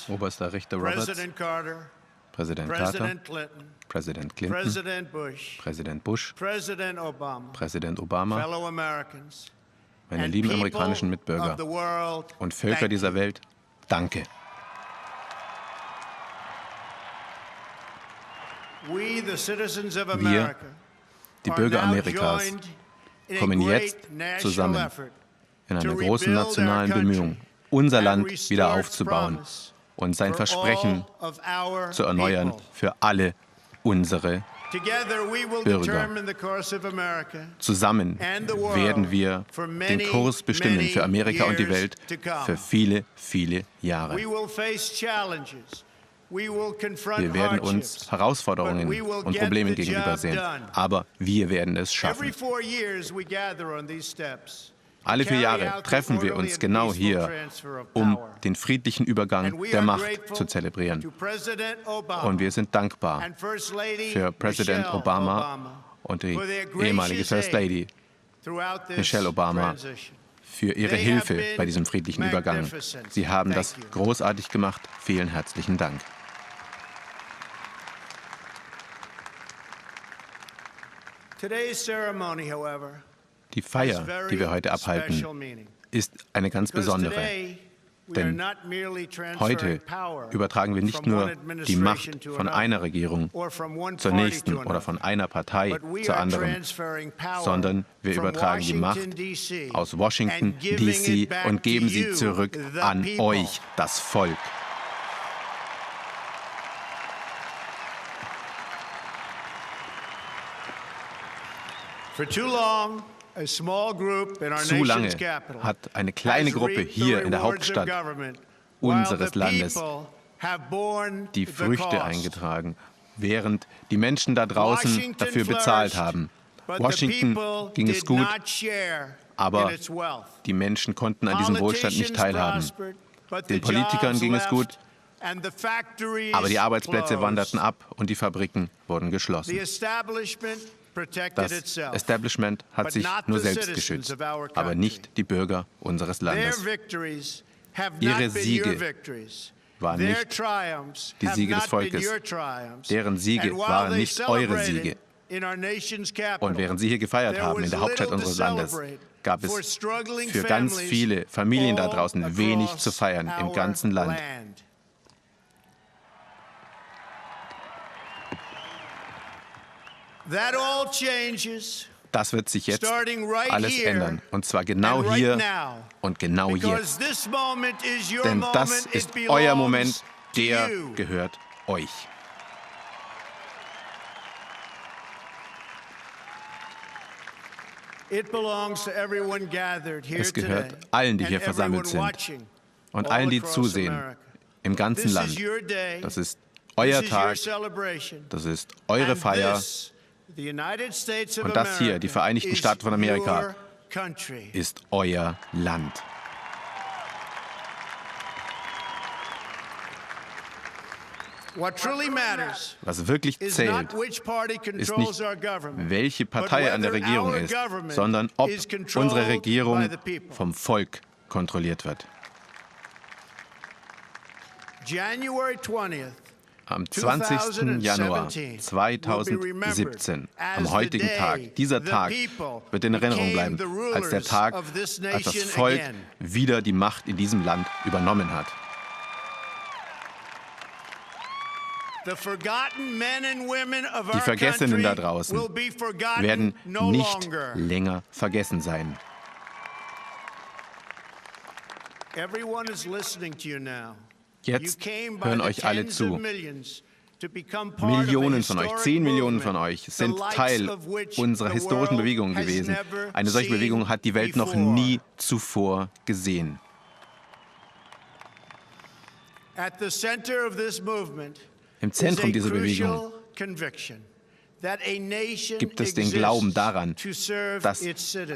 Oberster Richter Roberts, Präsident Carter, Präsident Clinton, Präsident Bush, Präsident Obama, meine lieben amerikanischen Mitbürger und Völker dieser Welt, danke. Wir, die Bürger Amerikas, kommen jetzt zusammen in einer großen nationalen Bemühung, unser Land wieder aufzubauen und sein Versprechen zu erneuern für alle unsere Bürger. Zusammen werden wir den Kurs bestimmen für Amerika und die Welt für viele, viele Jahre. Wir werden uns Herausforderungen und Problemen gegenübersehen, aber wir werden es schaffen. Alle 4 Jahre treffen wir uns genau hier, um den friedlichen Übergang der Macht zu zelebrieren. Und wir sind dankbar für Präsident Obama und die ehemalige First Lady Michelle Obama für ihre Hilfe bei diesem friedlichen Übergang. Sie haben das großartig gemacht. Vielen herzlichen Dank. Die Feier, die wir heute abhalten, ist eine ganz besondere. Denn heute übertragen wir nicht nur die Macht von einer Regierung zur nächsten oder von einer Partei zur anderen, sondern wir übertragen die Macht aus Washington, D.C. und geben sie zurück an euch, das Volk. Zu lange hat eine kleine Gruppe hier in der Hauptstadt unseres Landes die Früchte eingetragen, während die Menschen da draußen dafür bezahlt haben. Washington ging es gut, aber die Menschen konnten an diesem Wohlstand nicht teilhaben. Den Politikern ging es gut, aber die Arbeitsplätze wanderten ab und die Fabriken wurden geschlossen. Das Establishment hat sich nur selbst geschützt, aber nicht die Bürger unseres Landes. Ihre Siege waren nicht die Siege des Volkes. Deren Siege waren nicht eure Siege. Und während Sie hier gefeiert haben in der Hauptstadt unseres Landes, gab es für ganz viele Familien da draußen wenig zu feiern im ganzen Land. Das wird sich jetzt alles ändern. Und zwar genau hier und genau jetzt. Denn das ist euer Moment, der gehört euch. Es gehört allen, die hier versammelt sind und allen, die zusehen, im ganzen Land. Das ist euer Tag, das ist eure Feier. Und das hier, die Vereinigten Staaten von Amerika, ist euer Land. Was wirklich zählt, ist nicht, welche Partei an der Regierung ist, sondern ob unsere Regierung vom Volk kontrolliert wird. Am 20. Januar 2017, am heutigen Tag, dieser Tag wird in Erinnerung bleiben, als der Tag, als das Volk wieder die Macht in diesem Land übernommen hat. Die Vergessenen da draußen werden nicht länger vergessen sein. Jetzt hören euch alle zu. Millionen von euch, 10 Millionen von euch sind Teil unserer historischen Bewegung gewesen. Eine solche Bewegung hat die Welt noch nie zuvor gesehen. Im Zentrum dieser Bewegung gibt es den Glauben daran, dass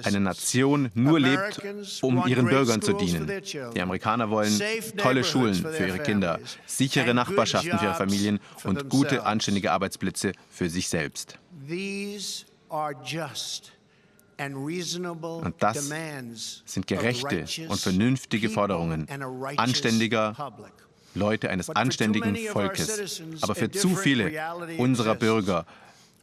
eine Nation nur lebt, um ihren Bürgern zu dienen. Die Amerikaner wollen tolle Schulen für ihre Kinder, sichere Nachbarschaften für ihre Familien und gute, anständige Arbeitsplätze für sich selbst. Und das sind gerechte und vernünftige Forderungen anständiger Leute, eines anständigen Volkes. Aber für zu viele unserer Bürger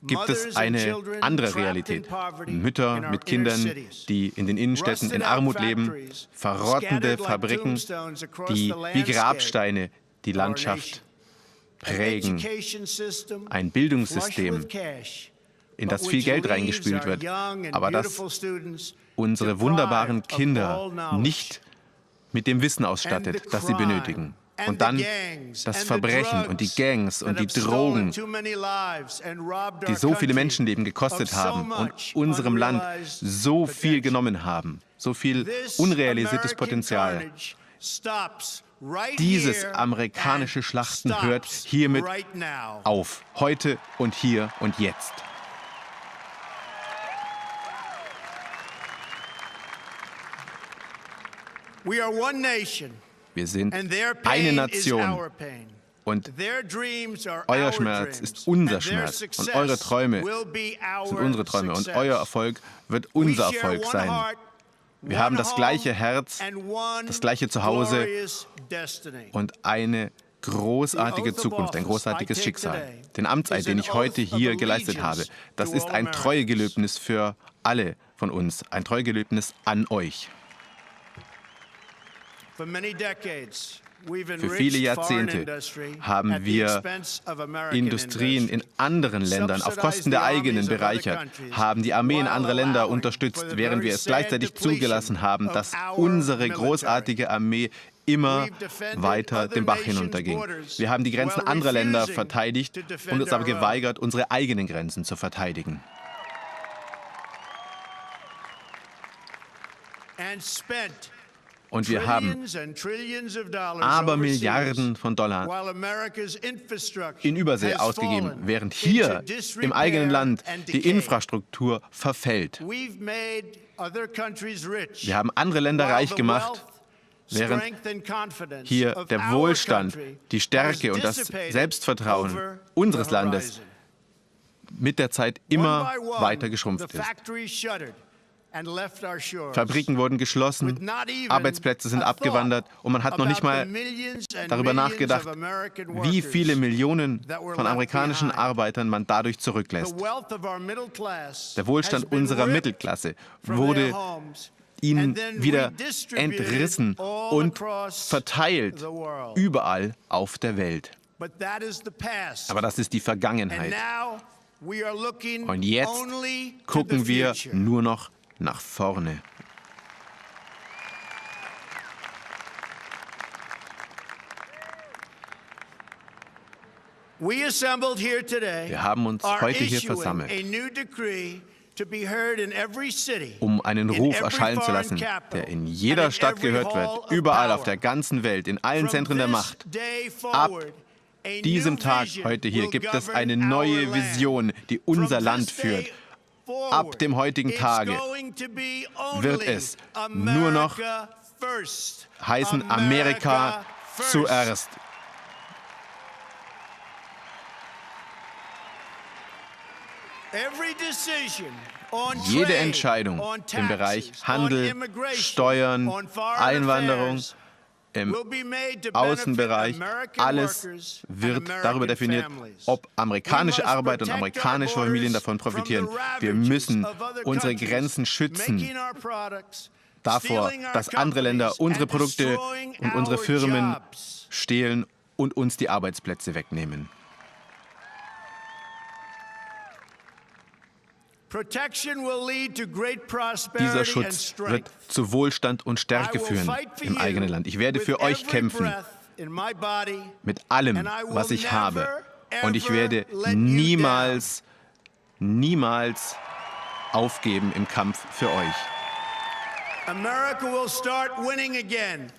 gibt es eine andere Realität. Mütter mit Kindern, die in den Innenstädten in Armut leben, verrottende Fabriken, die wie Grabsteine die Landschaft prägen, ein Bildungssystem, in das viel Geld reingespült wird, aber das unsere wunderbaren Kinder nicht mit dem Wissen ausstattet, das sie benötigen. Und dann das Verbrechen und die Gangs und die Drogen, die so viele Menschenleben gekostet haben und unserem Land so viel genommen haben, so viel unrealisiertes Potenzial. Dieses amerikanische Schlachten hört hiermit auf, heute und hier und jetzt. Wir sind eine Nation und euer Schmerz ist unser Schmerz und eure Träume sind unsere Träume und euer Erfolg wird unser Erfolg sein. Wir haben das gleiche Herz, das gleiche Zuhause und eine großartige Zukunft, ein großartiges Schicksal. Den Amtseid, den ich heute hier geleistet habe, das ist ein Treuegelöbnis für alle von uns, ein Treuegelöbnis an euch. Für viele Jahrzehnte haben wir Industrien in anderen Ländern auf Kosten der eigenen bereichert, haben die Armeen anderer Länder unterstützt, während wir es gleichzeitig zugelassen haben, dass unsere großartige Armee immer weiter den Bach hinunterging. Wir haben die Grenzen anderer Länder verteidigt und uns aber geweigert, unsere eigenen Grenzen zu verteidigen. Und wir haben Abermilliarden von Dollar in Übersee ausgegeben, während hier im eigenen Land die Infrastruktur verfällt. Wir haben andere Länder reich gemacht, während hier der Wohlstand, die Stärke und das Selbstvertrauen unseres Landes mit der Zeit immer weiter geschrumpft ist. Fabriken wurden geschlossen, Arbeitsplätze sind abgewandert und man hat noch nicht mal darüber nachgedacht, wie viele Millionen von amerikanischen Arbeitern man dadurch zurücklässt. Der Wohlstand unserer Mittelklasse wurde ihnen wieder entrissen und verteilt überall auf der Welt. Aber das ist die Vergangenheit. Und jetzt gucken wir nur noch nach vorne. Wir haben uns heute hier versammelt, um einen Ruf erschallen zu lassen, der in jeder Stadt gehört wird, überall auf der ganzen Welt, in allen Zentren der Macht. Ab diesem Tag heute hier gibt es eine neue Vision, die unser Land führt. Ab dem heutigen Tage wird es nur noch heißen Amerika zuerst. Jede Entscheidung im Bereich Handel, Steuern, Einwanderung, im Außenbereich, alles wird darüber definiert, ob amerikanische Arbeit und amerikanische Familien davon profitieren. Wir müssen unsere Grenzen schützen davor, dass andere Länder unsere Produkte und unsere Firmen stehlen und uns die Arbeitsplätze wegnehmen. Dieser Schutz wird zu Wohlstand und Stärke führen im eigenen Land. Ich werde für euch kämpfen, mit allem, was ich habe. Und ich werde niemals, niemals aufgeben im Kampf für euch.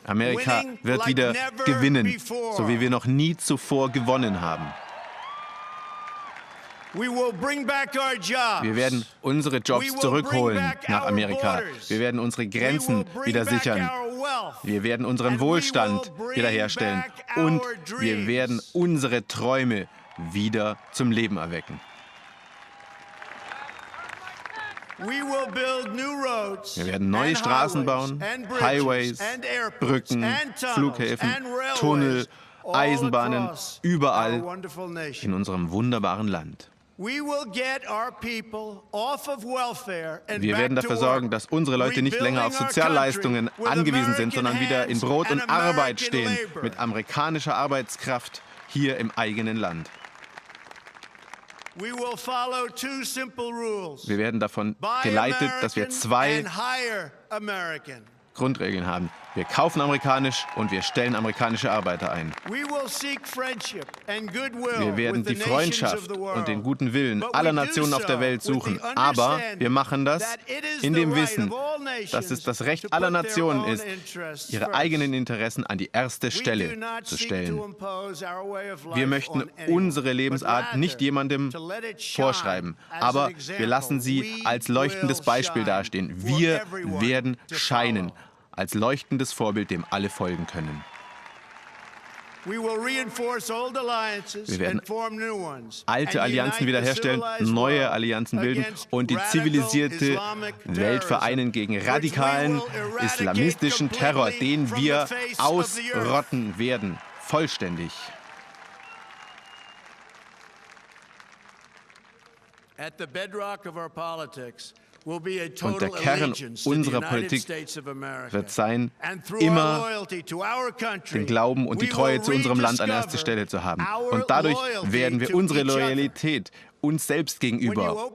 Amerika wird wieder gewinnen, so wie wir noch nie zuvor gewonnen haben. Wir werden unsere Jobs zurückholen nach Amerika. Wir werden unsere Grenzen wieder sichern. Wir werden unseren Wohlstand wiederherstellen. Und wir werden unsere Träume wieder zum Leben erwecken. Wir werden neue Straßen bauen, Highways, Brücken, Flughäfen, Tunnel, Eisenbahnen, überall in unserem wunderbaren Land. Wir werden dafür sorgen, dass unsere Leute nicht länger auf Sozialleistungen angewiesen sind, sondern wieder in Brot und Arbeit stehen, mit amerikanischer Arbeitskraft hier im eigenen Land. Wir werden davon geleitet, dass wir 2 Grundregeln haben. Wir kaufen amerikanisch und wir stellen amerikanische Arbeiter ein. Wir werden die Freundschaft und den guten Willen aller Nationen auf der Welt suchen. Aber wir machen das in dem Wissen, dass es das Recht aller Nationen ist, ihre eigenen Interessen an die erste Stelle zu stellen. Wir möchten unsere Lebensart nicht jemandem vorschreiben, aber wir lassen sie als leuchtendes Beispiel dastehen. Wir werden scheinen als leuchtendes Vorbild, dem alle folgen können. Wir werden alte Allianzen wiederherstellen, neue Allianzen bilden und die zivilisierte Welt vereinen gegen radikalen islamistischen Terror, den wir ausrotten werden, vollständig. Und der Kern unserer Politik wird sein, immer den Glauben und die Treue zu unserem Land an erster Stelle zu haben. Und dadurch werden wir unsere Loyalität uns selbst gegenüber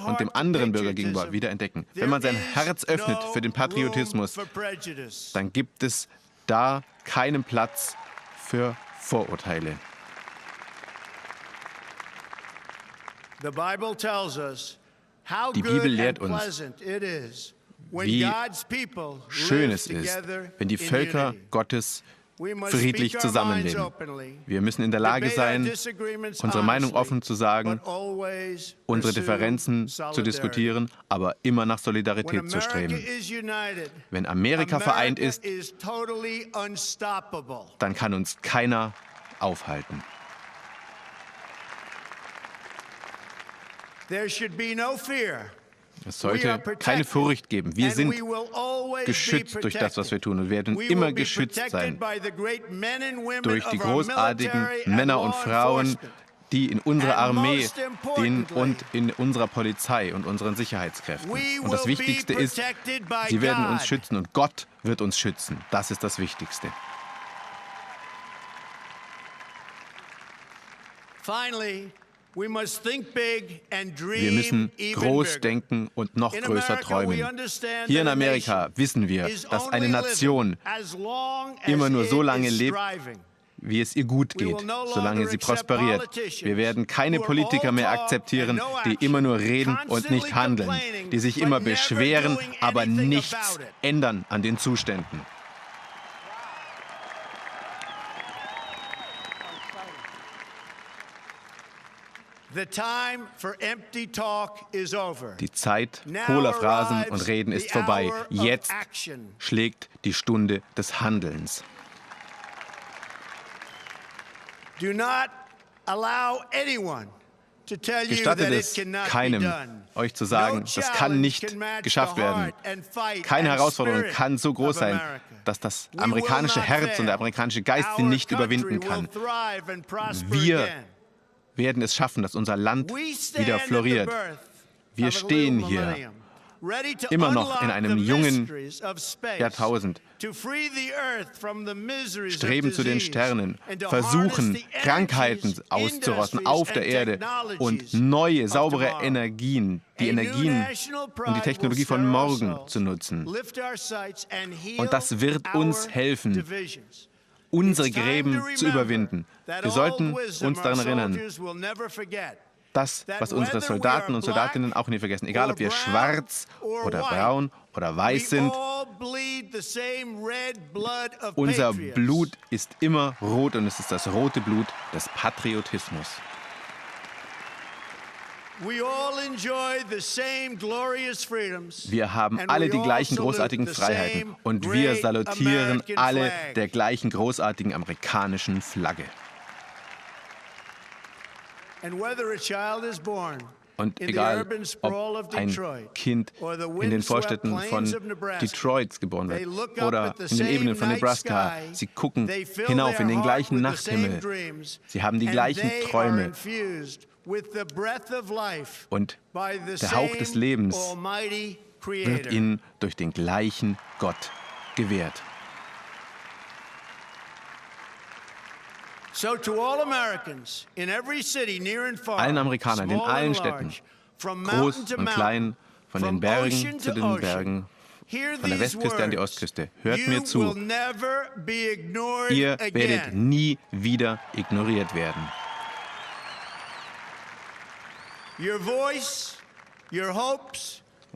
und dem anderen Bürger gegenüber wiederentdecken. Wenn man sein Herz öffnet für den Patriotismus, dann gibt es da keinen Platz für Vorurteile. Die Bibel lehrt uns, wie schön es ist, wenn die Völker Gottes friedlich zusammenleben. Wir müssen in der Lage sein, unsere Meinung offen zu sagen, unsere Differenzen zu diskutieren, aber immer nach Solidarität zu streben. Wenn Amerika vereint ist, dann kann uns keiner aufhalten. Es sollte keine Furcht geben. Wir sind geschützt durch das, was wir tun und werden immer geschützt sein durch die großartigen Männer und Frauen, die in unserer Armee und in unserer Polizei und unseren Sicherheitskräften. Und das Wichtigste ist, sie werden uns schützen und Gott wird uns schützen. Das ist das Wichtigste. Wir müssen groß denken und noch größer träumen. Hier in Amerika wissen wir, dass eine Nation immer nur so lange lebt, wie es ihr gut geht, solange sie prosperiert. Wir werden keine Politiker mehr akzeptieren, die immer nur reden und nicht handeln, die sich immer beschweren, aber nichts ändern an den Zuständen. Die Zeit hohler Phrasen und Reden ist vorbei. Jetzt schlägt die Stunde des Handelns. Gestattet es keinem, euch zu sagen, das kann nicht geschafft werden. Keine Herausforderung kann so groß sein, dass das amerikanische Herz und der amerikanische Geist sie nicht überwinden kann. Wir werden es schaffen, dass unser Land wieder floriert. Wir stehen hier immer noch in einem jungen Jahrtausend, streben zu den Sternen, versuchen, Krankheiten auszurotten auf der Erde und neue, saubere Energien, die Energien und die Technologie von morgen zu nutzen. Und das wird uns helfen, unsere Gräben zu überwinden. Wir sollten uns daran erinnern, das, was unsere Soldaten und Soldatinnen auch nie vergessen, egal ob wir schwarz oder braun oder weiß sind, unser Blut ist immer rot und es ist das rote Blut des Patriotismus. Wir haben alle die gleichen großartigen Freiheiten und wir salutieren alle der gleichen großartigen amerikanischen Flagge. Und egal, ob ein Kind in den Vorstädten von Detroit geboren wird oder in den Ebenen von Nebraska, sie gucken hinauf in den gleichen Nachthimmel. Sie haben die gleichen Träume. Und der Hauch des Lebens wird ihnen durch den gleichen Gott gewährt. Allen Amerikanern in allen Städten, groß und klein, von den Bergen zu den Bergen, von der Westküste an die Ostküste, hört mir zu. Ihr werdet nie wieder ignoriert werden.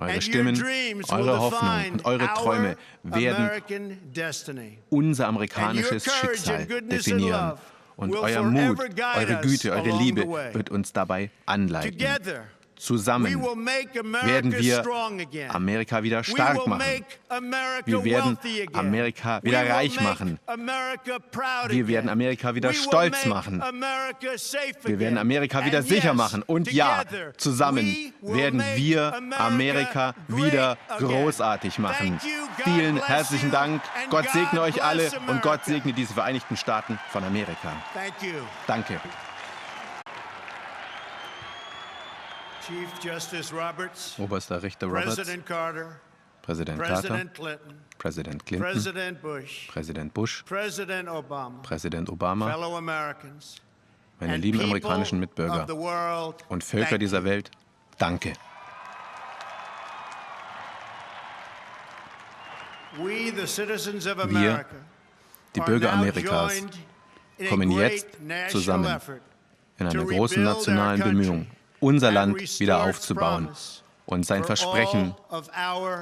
Eure Stimmen, eure Hoffnungen und eure Träume werden unser amerikanisches Schicksal definieren. Und euer Mut, eure Güte, eure Liebe wird uns dabei anleiten. Zusammen werden wir Amerika wieder stark machen. Wir werden Amerika wieder reich machen. Wir werden Amerika wieder stolz machen. Wir werden Amerika wieder sicher machen. Und ja, zusammen werden wir Amerika wieder großartig machen. Vielen herzlichen Dank. Gott segne euch alle und Gott segne diese Vereinigten Staaten von Amerika. Danke. Oberster Richter Roberts, Präsident Carter, Präsident Clinton, Präsident Bush, Präsident Obama, meine lieben amerikanischen Mitbürger und Völker dieser Welt, danke. Wir, die Bürger Amerikas, kommen jetzt zusammen in einer großen nationalen Bemühung, unser Land wieder aufzubauen und sein Versprechen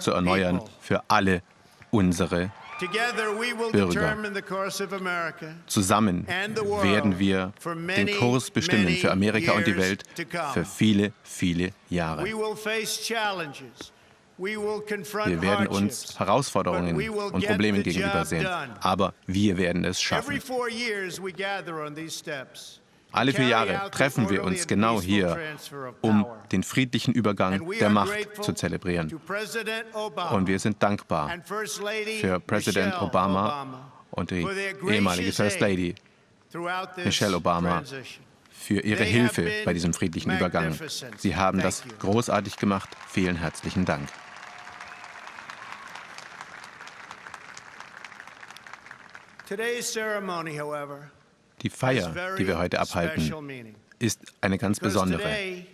zu erneuern für alle unsere Bürger. Zusammen werden wir den Kurs bestimmen für Amerika und die Welt für viele, viele Jahre. Wir werden uns Herausforderungen und Problemen gegenübersehen, aber wir werden es schaffen. Alle 4 Jahre treffen wir uns genau hier, um den friedlichen Übergang der Macht zu zelebrieren. Und wir sind dankbar für Präsident Obama und die ehemalige First Lady Michelle Obama für ihre Hilfe bei diesem friedlichen Übergang. Sie haben das großartig gemacht. Vielen herzlichen Dank. Die Feier, die wir heute abhalten, ist eine ganz besondere.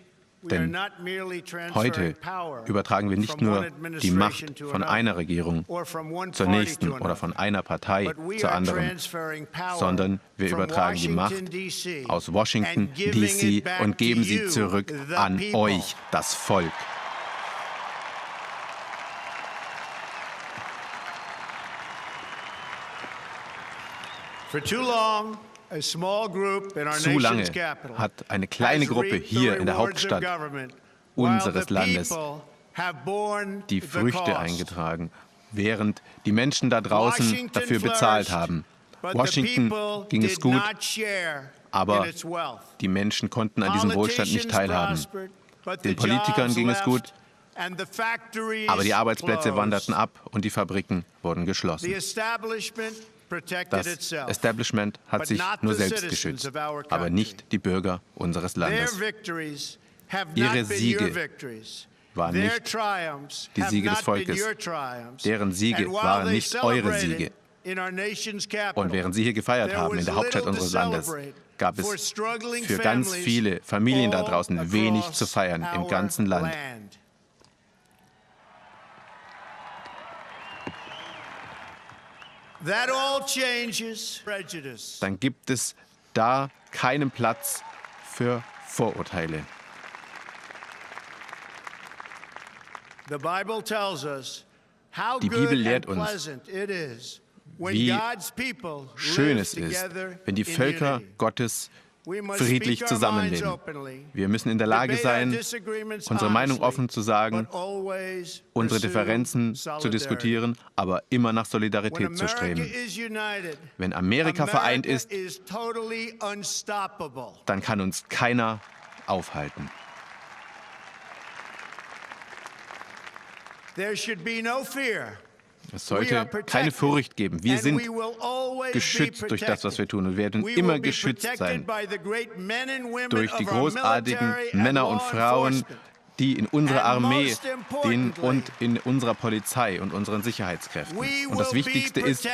Denn heute übertragen wir nicht nur die Macht von einer Regierung zur nächsten oder von einer Partei zur anderen, sondern wir übertragen die Macht aus Washington, D.C. und geben sie zurück an euch, das Volk. Zu lange hat eine kleine Gruppe hier in der Hauptstadt unseres Landes die Früchte eingetragen, während die Menschen da draußen dafür bezahlt haben. Washington ging es gut, aber die Menschen konnten an diesem Wohlstand nicht teilhaben. Den Politikern ging es gut, aber die Arbeitsplätze wanderten ab und die Fabriken wurden geschlossen. Das Establishment hat sich nur selbst geschützt, aber nicht die Bürger unseres Landes. Ihre Siege waren nicht die Siege des Volkes. Deren Siege waren nicht eure Siege. Und während Sie hier gefeiert haben in der Hauptstadt unseres Landes, gab es für ganz viele Familien da draußen wenig zu feiern im ganzen Land. Dann gibt es da keinen Platz für Vorurteile. Die Bibel lehrt uns, wie schön es ist, wenn die Völker Gottes friedlich zusammenleben. Wir müssen in der Lage sein, unsere Meinung offen zu sagen, unsere Differenzen zu diskutieren, aber immer nach Solidarität zu streben. Wenn Amerika vereint ist, dann kann uns keiner aufhalten. Es sollte keine Furcht geben. Wir sind geschützt durch das, was wir tun, und werden immer geschützt sein durch die großartigen Männer und Frauen, die in unserer Armee und in unserer Polizei und unseren Sicherheitskräften. Und das Wichtigste ist,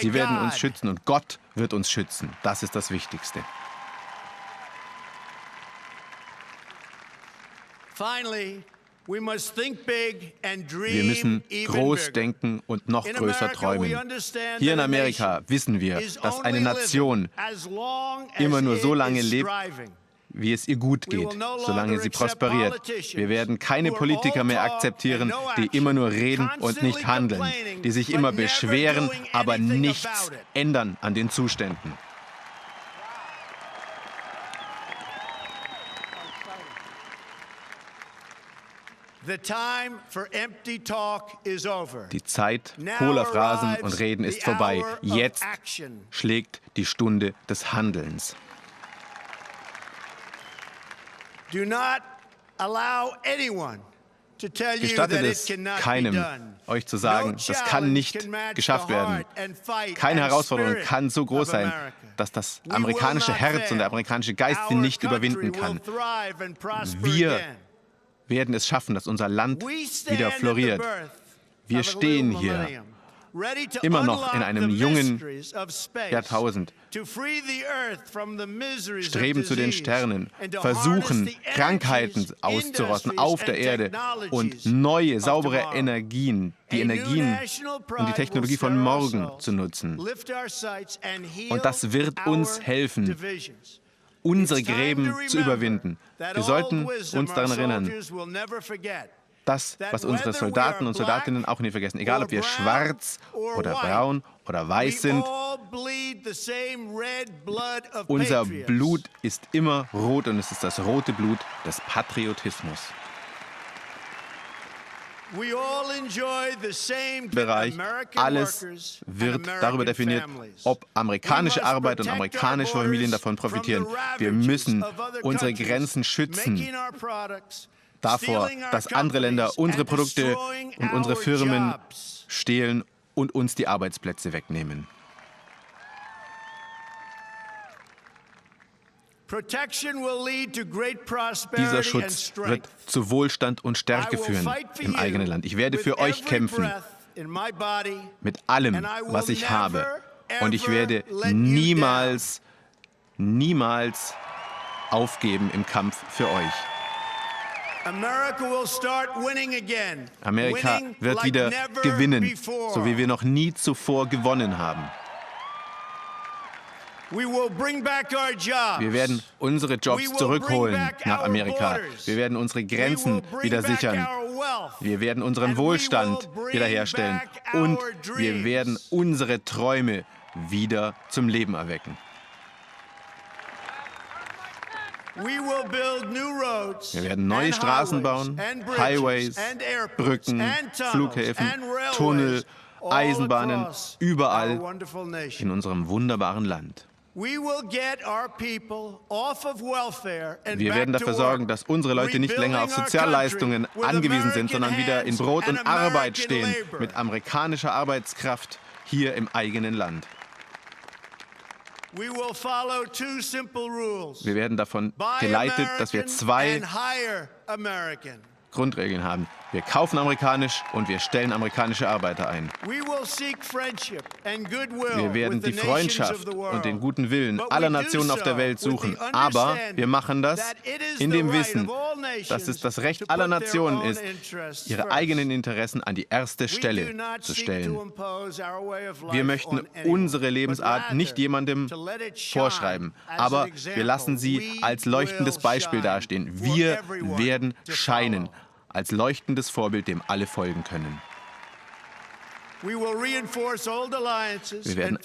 sie werden uns schützen und Gott wird uns schützen. Das ist das Wichtigste. Wir müssen groß denken und noch größer träumen. Hier in Amerika wissen wir, dass eine Nation immer nur so lange lebt, wie es ihr gut geht, solange sie prosperiert. Wir werden keine Politiker mehr akzeptieren, die immer nur reden und nicht handeln, die sich immer beschweren, aber nichts ändern an den Zuständen. Die Zeit hohler Phrasen und Reden ist vorbei. Jetzt schlägt die Stunde des Handelns. Gestattet es keinem, euch zu sagen, das kann nicht geschafft werden. Keine Herausforderung kann so groß sein, dass das amerikanische Herz und der amerikanische Geist sie nicht überwinden kann. Wir werden es schaffen, dass unser Land wieder floriert. Wir stehen hier immer noch in einem jungen Jahrtausend, streben zu den Sternen, versuchen, Krankheiten auszurotten auf der Erde und neue, saubere Energien, die Energien und die Technologie von morgen zu nutzen. Und das wird uns helfen, unsere Gräben zu überwinden. Wir sollten uns daran erinnern, das, was unsere Soldaten und Soldatinnen auch nie vergessen, egal ob wir schwarz oder braun oder weiß sind, unser Blut ist immer rot und es ist das rote Blut des Patriotismus. Bereich, alles wird darüber definiert, ob amerikanische Arbeit und amerikanische Familien davon profitieren. Wir müssen unsere Grenzen schützen davor, dass andere Länder unsere Produkte und unsere Firmen stehlen und uns die Arbeitsplätze wegnehmen. Dieser Schutz wird zu Wohlstand und Stärke führen im eigenen Land. Ich werde für euch kämpfen, mit allem, was ich habe. Und ich werde niemals, niemals aufgeben im Kampf für euch. Amerika wird wieder gewinnen, so wie wir noch nie zuvor gewonnen haben. Wir werden unsere Jobs zurückholen nach Amerika. Wir werden unsere Grenzen wieder sichern. Wir werden unseren Wohlstand wiederherstellen. Und wir werden unsere Träume wieder zum Leben erwecken. Wir werden neue Straßen bauen, Highways, Brücken, Flughäfen, Tunnel, Eisenbahnen, überall in unserem wunderbaren Land. Wir werden dafür sorgen, dass unsere Leute nicht länger auf Sozialleistungen angewiesen sind, sondern wieder in Brot und Arbeit stehen, mit amerikanischer Arbeitskraft hier im eigenen Land. Wir werden davon geleitet, dass wir zwei Grundregeln haben. Wir kaufen amerikanisch und wir stellen amerikanische Arbeiter ein. Wir werden die Freundschaft und den guten Willen aller Nationen auf der Welt suchen. Aber wir machen das in dem Wissen, dass es das Recht aller Nationen ist, ihre eigenen Interessen an die erste Stelle zu stellen. Wir möchten unsere Lebensart nicht jemandem vorschreiben, aber wir lassen sie als leuchtendes Beispiel dastehen. Wir werden scheinen als leuchtendes Vorbild, dem alle folgen können. Wir werden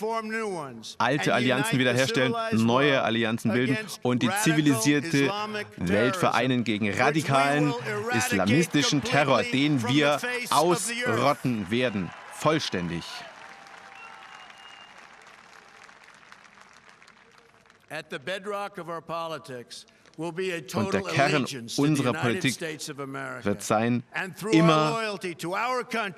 alte Allianzen wiederherstellen, neue Allianzen bilden und die zivilisierte Welt vereinen gegen radikalen islamistischen Terror, den wir ausrotten werden, vollständig. Und der Kern unserer Politik wird sein, immer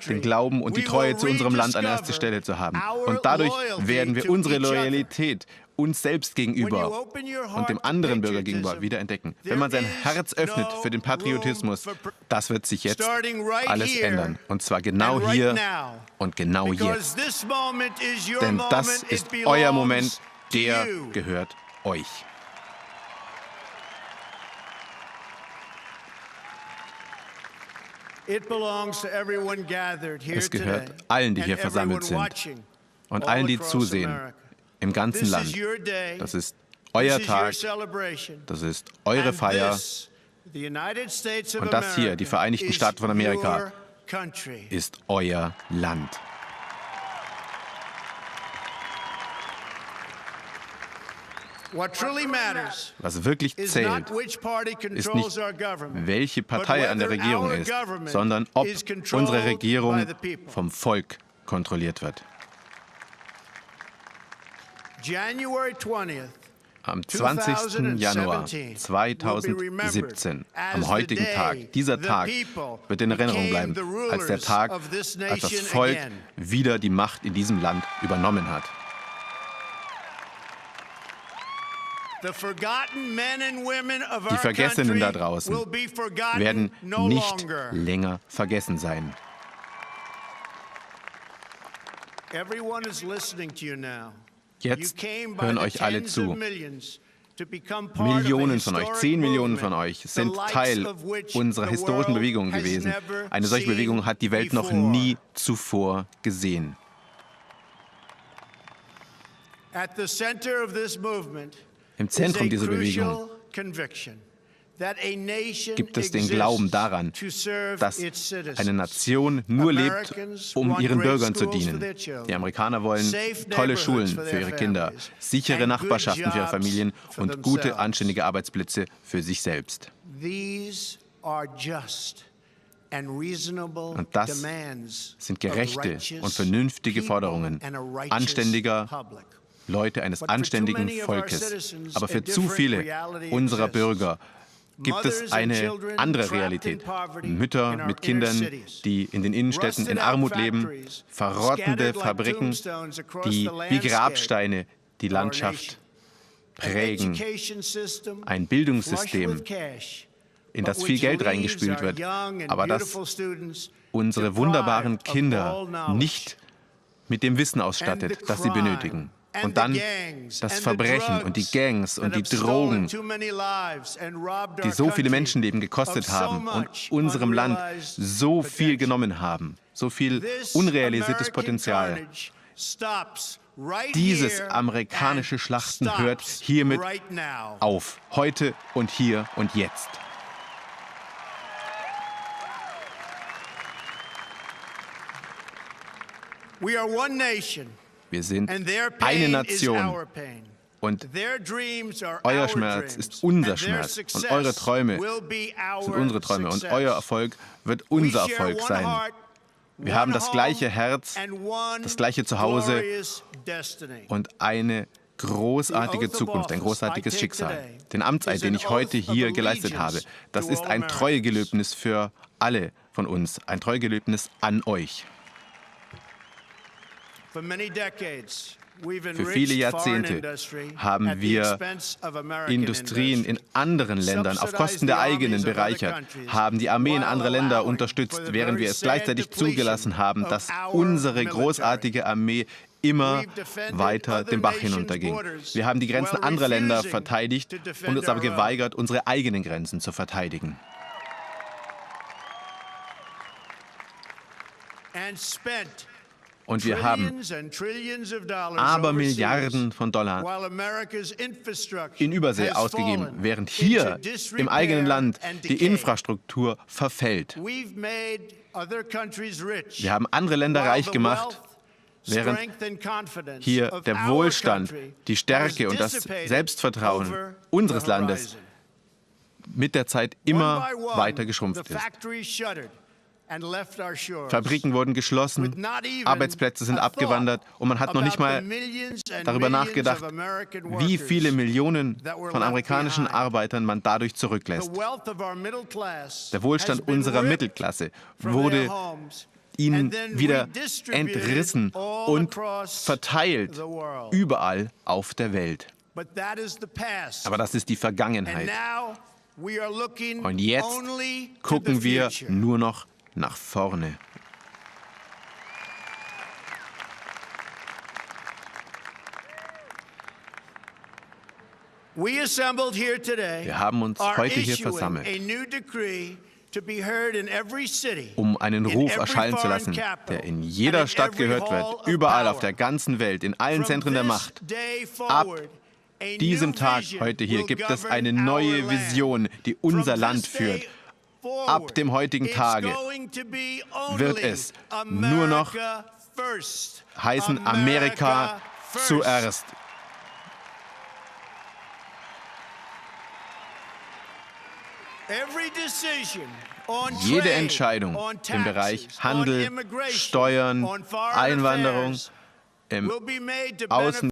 den Glauben und die Treue zu unserem Land an erster Stelle zu haben. Und dadurch werden wir unsere Loyalität uns selbst gegenüber und dem anderen Bürger gegenüber wieder entdecken. Wenn man sein Herz öffnet für den Patriotismus, das wird sich jetzt alles ändern. Und zwar genau hier und genau jetzt. Denn das ist euer Moment, der gehört euch. Es gehört allen, die hier versammelt sind und allen, die zusehen, im ganzen Land. Das ist euer Tag, das ist eure Feier. Und das hier, die Vereinigten Staaten von Amerika, ist euer Land. Was wirklich zählt, ist nicht, welche Partei an der Regierung ist, sondern ob unsere Regierung vom Volk kontrolliert wird. Am 20. Januar 2017, am heutigen Tag, dieser Tag wird in Erinnerung bleiben, als der Tag, als das Volk wieder die Macht in diesem Land übernommen hat. Die Vergessenen da draußen werden nicht länger vergessen sein. Jetzt hören euch alle zu. Millionen von euch, 10 Millionen von euch sind Teil unserer historischen Bewegung gewesen. Eine solche Bewegung hat die Welt noch nie zuvor gesehen. Im Zentrum dieser Bewegung gibt es den Glauben daran, dass eine Nation nur lebt, um ihren Bürgern zu dienen. Die Amerikaner wollen tolle Schulen für ihre Kinder, sichere Nachbarschaften für ihre Familien und gute, anständige Arbeitsplätze für sich selbst. Und das sind gerechte und vernünftige Forderungen anständiger Leute eines anständigen Volkes. Aber für zu viele unserer Bürger gibt es eine andere Realität. Mütter mit Kindern, die in den Innenstädten in Armut leben, verrottende Fabriken, die wie Grabsteine die Landschaft prägen, ein Bildungssystem, in das viel Geld reingespült wird, aber das unsere wunderbaren Kinder nicht mit dem Wissen ausstattet, das sie benötigen. Und dann das Verbrechen und die Gangs und die Drogen, die so viele Menschenleben gekostet haben und unserem Land so viel genommen haben, so viel unrealisiertes Potenzial. Dieses amerikanische Schlachten hört hiermit auf, heute und hier und jetzt. Wir sind eine Nation und euer Schmerz ist unser Schmerz und eure Träume sind unsere Träume und euer Erfolg wird unser Erfolg sein. Wir haben das gleiche Herz, das gleiche Zuhause und eine großartige Zukunft, ein großartiges Schicksal. Den Amtseid, den ich heute hier geleistet habe, das ist ein Treuegelöbnis für alle von uns, ein Treuegelöbnis an euch. Für viele Jahrzehnte haben wir Industrien in anderen Ländern auf Kosten der eigenen bereichert, haben die Armeen anderer Länder unterstützt, während wir es gleichzeitig zugelassen haben, dass unsere großartige Armee immer weiter den Bach hinunterging. Wir haben die Grenzen anderer Länder verteidigt und uns aber geweigert, unsere eigenen Grenzen zu verteidigen. Und wir haben Abermilliarden von Dollar in Übersee ausgegeben, während hier im eigenen Land die Infrastruktur verfällt. Wir haben andere Länder reich gemacht, während hier der Wohlstand, die Stärke und das Selbstvertrauen unseres Landes mit der Zeit immer weiter geschrumpft ist. Fabriken wurden geschlossen, Arbeitsplätze sind abgewandert und man hat noch nicht mal darüber nachgedacht, wie viele Millionen von amerikanischen Arbeitern man dadurch zurücklässt. Der Wohlstand unserer Mittelklasse wurde ihnen wieder entrissen und verteilt überall auf der Welt. Aber das ist die Vergangenheit. Und jetzt gucken wir nur noch nach vorne. Wir haben uns heute hier versammelt, um einen Ruf erschallen zu lassen, der in jeder Stadt gehört wird, überall auf der ganzen Welt, in allen Zentren der Macht. Ab diesem Tag heute hier gibt es eine neue Vision, die unser Land führt. Ab dem heutigen Tage wird es nur noch heißen Amerika zuerst. Jede Entscheidung im Bereich Handel, Steuern, Einwanderung, im Außen